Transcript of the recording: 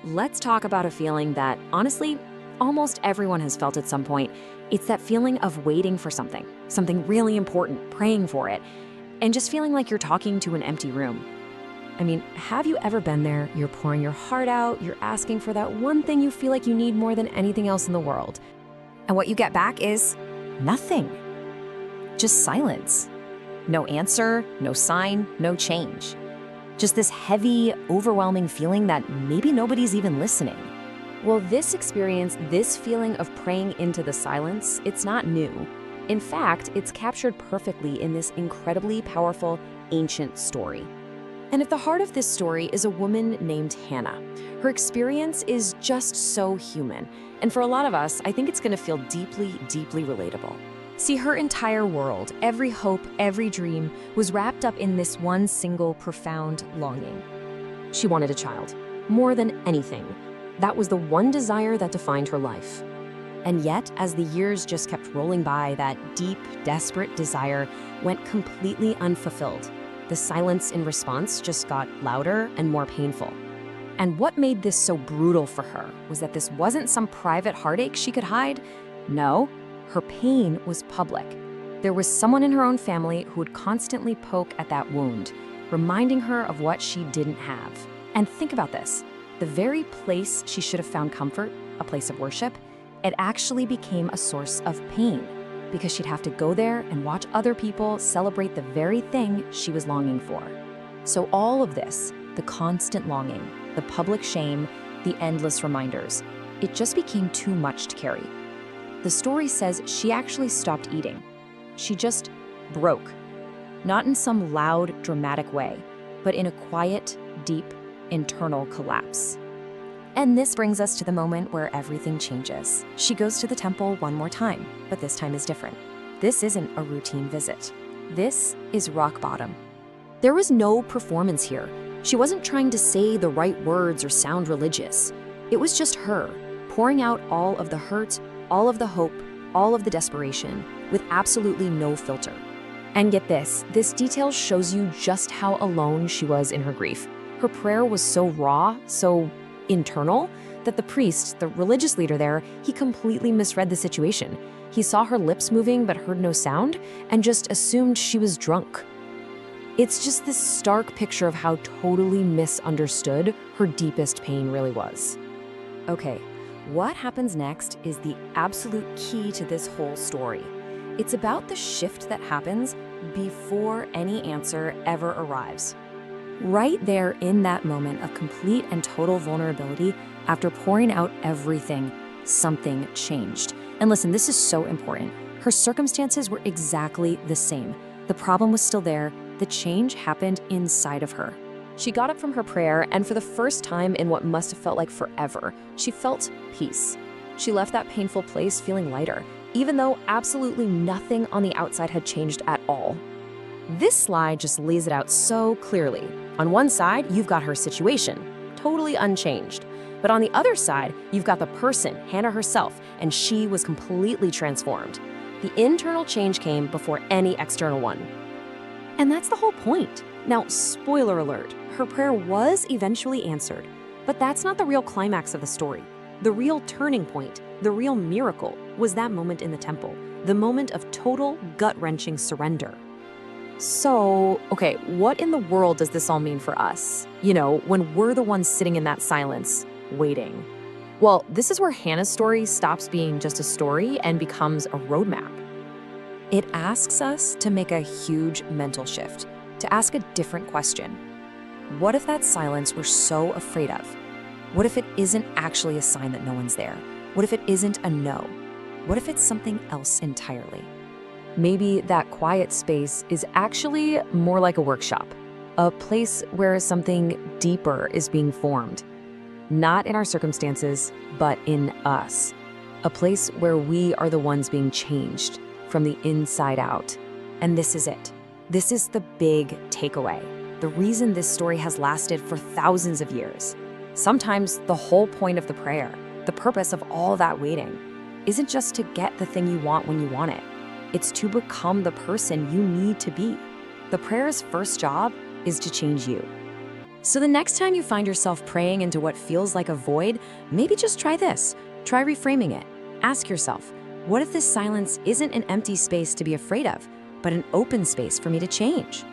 Let's talk about a feeling that, honestly, almost everyone has felt at some point. It's that feeling of waiting for something really important, praying for it, and just feeling like you're talking to an empty room. I mean, have you ever been there? You're pouring your heart out, you're asking for that one thing you feel like you need more than anything else in the world. And what you get back is nothing. Just silence. No answer, no sign, no change. Just this heavy, overwhelming feeling that maybe nobody's even listening. Well, this experience, this feeling of praying into the silence, it's not new. In fact, it's captured perfectly in this incredibly powerful, ancient story. And at the heart of this story is a woman named Hannah. Her experience is just so human. And for a lot of us, I think it's going to feel deeply, deeply relatable. See, her entire world, every hope, every dream, was wrapped up in this one single profound longing. She wanted a child, more than anything. That was the one desire that defined her life. And yet, as the years just kept rolling by, that deep, desperate desire went completely unfulfilled. The silence in response just got louder and more painful. And what made this so brutal for her was that this wasn't some private heartache she could hide. No. Her pain was public. There was someone in her own family who would constantly poke at that wound, reminding her of what she didn't have. And think about this. The very place she should have found comfort, a place of worship, it actually became a source of pain because she'd have to go there and watch other people celebrate the very thing she was longing for. So all of this, the constant longing, the public shame, the endless reminders, it just became too much to carry. The story says she actually stopped eating. She just broke. Not in some loud, dramatic way, but in a quiet, deep, internal collapse. And this brings us to the moment where everything changes. She goes to the temple one more time, but this time is different. This isn't a routine visit. This is rock bottom. There was no performance here. She wasn't trying to say the right words or sound religious. It was just her, pouring out all of the hurt, all of the hope, all of the desperation, with absolutely no filter. And get this detail shows you just how alone she was in her grief. Her prayer was so raw, so internal, that the priest, the religious leader there, he completely misread the situation. He saw her lips moving but heard no sound and just assumed she was drunk. It's just this stark picture of how totally misunderstood her deepest pain really was. Okay. What happens next is the absolute key to this whole story. It's about the shift that happens before any answer ever arrives. Right there in that moment of complete and total vulnerability, after pouring out everything, something changed. And listen, this is so important. Her circumstances were exactly the same. The problem was still there. The change happened inside of her. She got up from her prayer, and for the first time in what must have felt like forever, she felt peace. She left that painful place feeling lighter, even though absolutely nothing on the outside had changed at all. This slide just lays it out so clearly. On one side, you've got her situation, totally unchanged. But on the other side, you've got the person, Hannah herself, and she was completely transformed. The internal change came before any external one. And that's the whole point. Now, spoiler alert, her prayer was eventually answered, but that's not the real climax of the story. The real turning point, the real miracle, was that moment in the temple, the moment of total, gut-wrenching surrender. So, okay, what in the world does this all mean for us? You know, when we're the ones sitting in that silence, waiting. Well, this is where Hannah's story stops being just a story and becomes a roadmap. It asks us to make a huge mental shift, to ask a different question. What if that silence we're so afraid of? What if it isn't actually a sign that no one's there? What if it isn't a no? What if it's something else entirely? Maybe that quiet space is actually more like a workshop, a place where something deeper is being formed. Not in our circumstances, but in us. A place where we are the ones being changed from the inside out. And this is it. This is the big takeaway. The reason this story has lasted for thousands of years. Sometimes the whole point of the prayer, the purpose of all that waiting, isn't just to get the thing you want when you want it. It's to become the person you need to be. The prayer's first job is to change you. So the next time you find yourself praying into what feels like a void, maybe just try this. Try reframing it. Ask yourself, what if this silence isn't an empty space to be afraid of, but an open space for me to change?